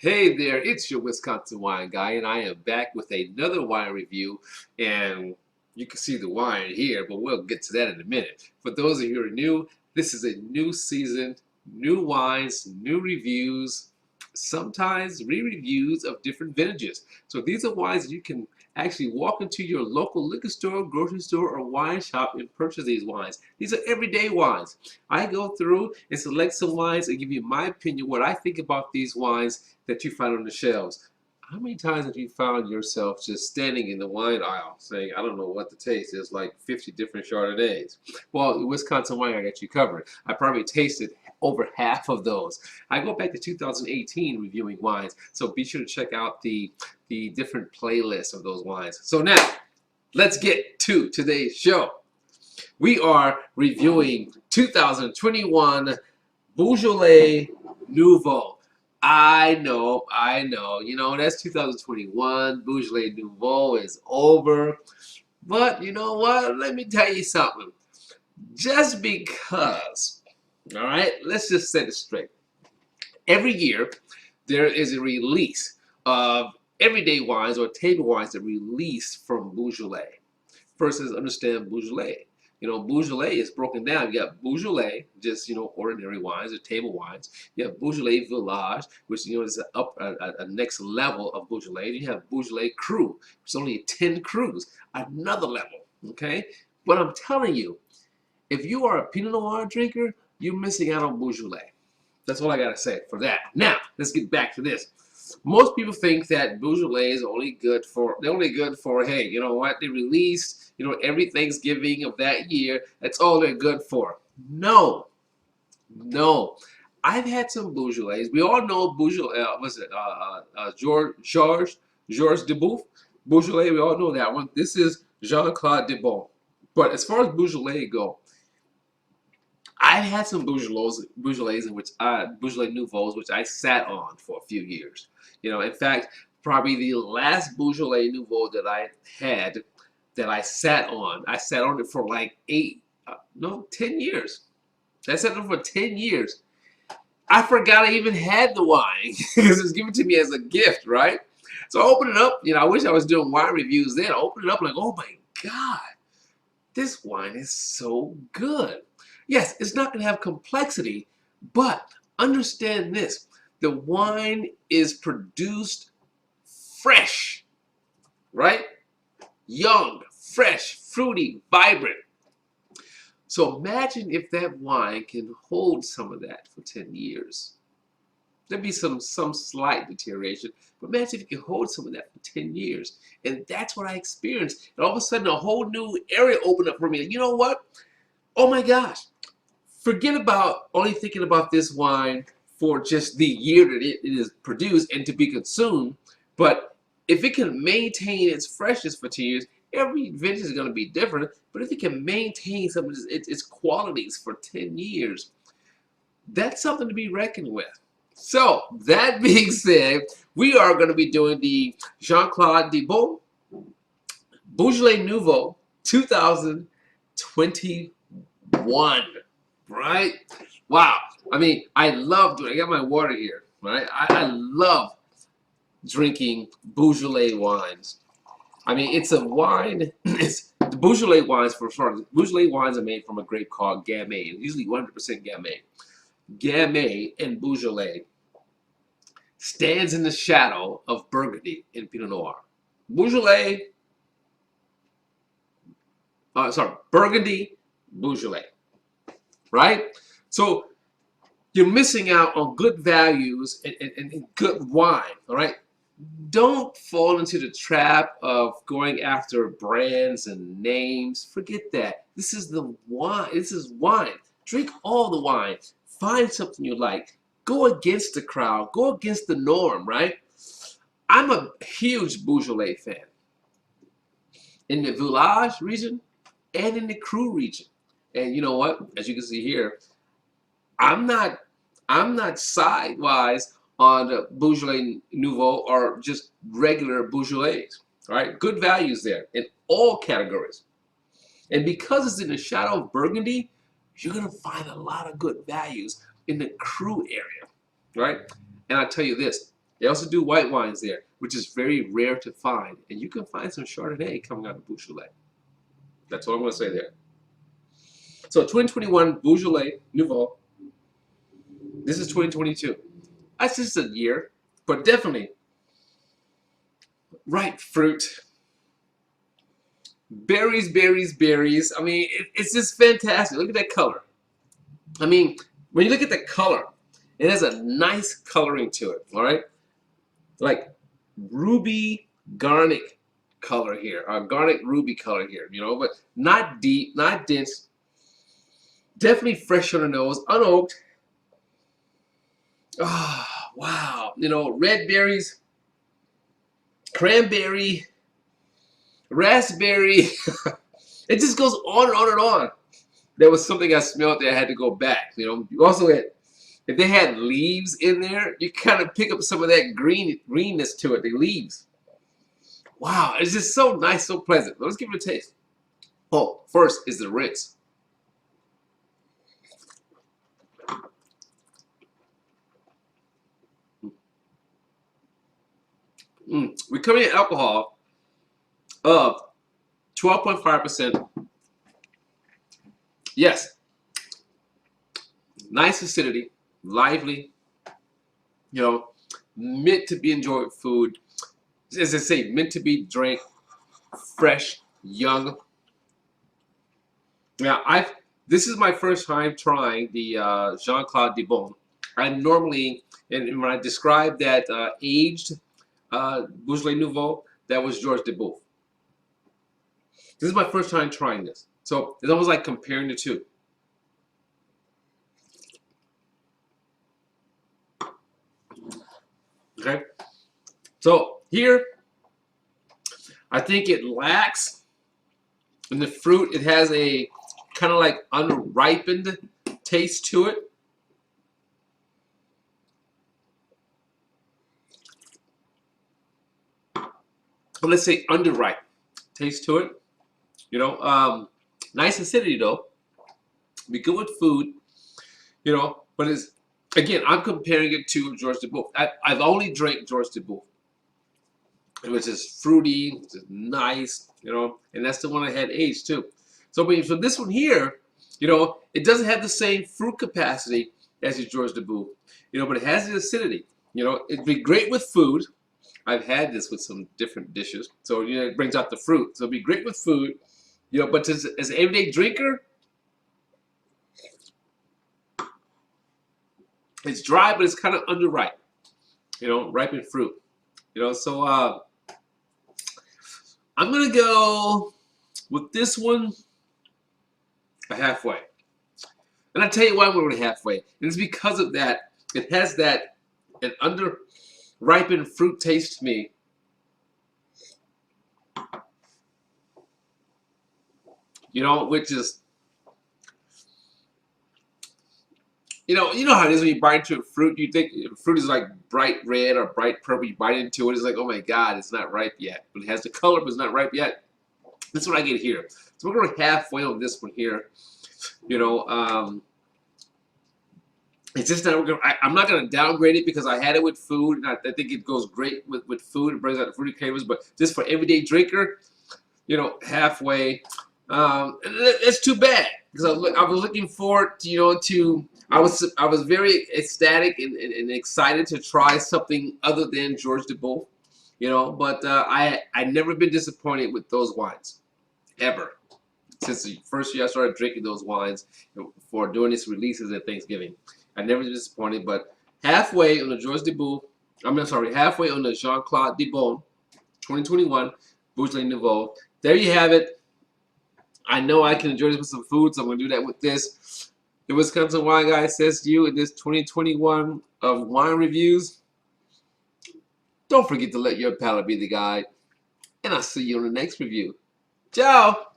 Hey there, it's your Wisconsin wine guy, and I am back with another wine review. And you can see the wine here, but we'll get to that in a minute. For those of you who are new, this is a new season, new wines, new reviews, sometimes re-reviews of different vintages. So these are wines that you can actually walk into your local liquor store, grocery store, or wine shop and purchase these wines. These are everyday wines. I go through and select some wines and give you my opinion, what I think about these wines that you find on the shelves. How many times have you found yourself just standing in the wine aisle saying, I don't know what to taste? There's like 50 different Chardonnays. Well, Wisconsin wine, I got you covered. I probably tasted over half of those. I go back to 2018 reviewing wines, so be sure to check out the different playlists of those wines. So now, let's get to today's show. We are reviewing 2021 Beaujolais Nouveau. I know, that's 2021. Beaujolais Nouveau is over. But you know what? Let me tell you something. Just because, all right, let's just set it straight. Every year, there is a release of everyday wines or table wines that release from Beaujolais. First, let's understand Beaujolais. Beaujolais is broken down. You got Beaujolais, just, ordinary wines or table wines. You have Beaujolais Village, which, is a next level of Beaujolais. You have Beaujolais Cru, which is only 10 crus, another level, okay? But I'm telling you, if you are a Pinot Noir drinker, you're missing out on Beaujolais. That's all I got to say for that. Now, let's get back to this. Most people think that Beaujolais is only good for, hey, you know what, they released, every Thanksgiving of that year. That's all they're good for. No. No. I've had some Beaujolais. We all know Beaujolais, Georges Debeaune Beaujolais. We all know that one. This is Jean-Claude Debeaune. But as far as Beaujolais go, I've had some Beaujolais in which Beaujolais Nouveaux, which I sat on for a few years. In fact, probably the last Beaujolais Nouveau that I had that I sat on it for like 10 years. I sat on it for 10 years. I forgot I even had the wine because it was given to me as a gift, right? So I opened it up. I wish I was doing wine reviews then. I opened it up like, oh my God, this wine is so good. Yes, it's not going to have complexity, but understand this. The wine is produced fresh, right? Young, fresh, fruity, vibrant. So imagine if that wine can hold some of that for 10 years. There'd be some slight deterioration, but imagine if you can hold some of that for 10 years. And that's what I experienced. And all of a sudden, a whole new area opened up for me. And you know what? Oh my gosh. Forget about only thinking about this wine for just the year that it is produced and to be consumed, but if it can maintain its freshness for 10 years, every vintage is going to be different, but if it can maintain some of its qualities for 10 years, that's something to be reckoned with. So, that being said, we are going to be doing the Jean-Claude Debeaune Beaujolais Nouveau 2021. Right? Wow. I mean, I love doing it. I got my water here, right? I love drinking Beaujolais wines. I mean, it's a wine. It's the Beaujolais wines, for starters. Beaujolais wines are made from a grape called Gamay, usually 100% Gamay. Gamay and Beaujolais stands in the shadow of Burgundy in Pinot Noir. Burgundy, Beaujolais. Right? So you're missing out on good values and good wine, all right? Don't fall into the trap of going after brands and names. Forget that. This is the wine. This is wine. Drink all the wine. Find something you like. Go against the crowd. Go against the norm, right? I'm a huge Beaujolais fan. In the Village region and in the Cru region. And you know what? As you can see here, I'm not sidewise on the Beaujolais Nouveau or just regular Beaujolais. All right, good values there in all categories. And because it's in the shadow of Burgundy, you're gonna find a lot of good values in the Cru area, right? And I tell you this, They also do white wines there, which is very rare to find. And you can find some Chardonnay coming out of Beaujolais. That's all I'm going to say there. So 2021 Beaujolais Nouveau. This is 2022. That's just a year, but definitely ripe fruit. Berries, berries, berries. I mean, it's just fantastic. Look at that color. I mean, when you look at the color, it has a nice coloring to it, all right? Like ruby garnet color here, or garnet ruby color here, you know, but not deep, not dense. Definitely fresh on the nose, unoaked. Oh, wow. You know, red berries, cranberry, raspberry. It just goes on and on and on. There was something I smelled that I had to go back. You know, you also had, if they had leaves in there, you kind of pick up some of that greenness to it, the leaves. Wow, it's just so nice, so pleasant. Let's give it a taste. Oh, first is the rinse. We're coming in alcohol of 12.5%. Yes, nice acidity, lively, you know, meant to be enjoyed with food. As I say, meant to be drank fresh, young. Now, this is my first time trying the Jean-Claude Debeaune. I normally, and when I describe that aged Beaujolais Nouveau, that was George Debeaune. This is my first time trying this. So it's almost like comparing the two. Okay. So here, I think it lacks in the fruit. It has a kind of like unripened taste to it. But let's say underripe taste to it. You know, nice acidity though. Be good with food. You know, but it's, again, I'm comparing it to George Debeaune. I've only drank George Debeaune, which is fruity, just nice, you know, and that's the one I had aged too. So, but for this one here, you know, it doesn't have the same fruit capacity as your George Debeaune, you know, but it has the acidity. You know, it'd be great with food. I've had this with some different dishes, so you know, it brings out the fruit. So it'd be great with food, you know, but as an everyday drinker, it's dry, but it's kind of underripe, you know, ripened fruit, you know. So I'm gonna go with this one a halfway, and I'll tell you why we're going halfway. And it's because of that. It has that an under-ripened fruit taste to me. You know, which is, you know how it is when you bite into a fruit. You think fruit is like bright red or bright purple. You bite into it, it's like, oh my God, it's not ripe yet. But it has the color, but it's not ripe yet. That's what I get here. So we're going halfway on this one here. You know, it's just not. I'm not going to downgrade it because I had it with food, and I think it goes great with food. It brings out the fruity flavors. But just for everyday drinker, you know, halfway. That's too bad because I was looking forward to, you know, I was very ecstatic and excited to try something other than George Debeaune, you know. But I never been disappointed with those wines, ever. Since the first year I started drinking those wines, for doing these releases at Thanksgiving, I never been disappointed. But halfway on the George Debeaune, halfway on the Jean-Claude Debeaune, 2021 Beaujolais Nouveau. There you have it. I know I can enjoy this with some food, so I'm going to do that with this. The Wisconsin Wine Guy says to you in this 2021 of wine reviews, don't forget to let your palate be the guide. And I'll see you on the next review. Ciao!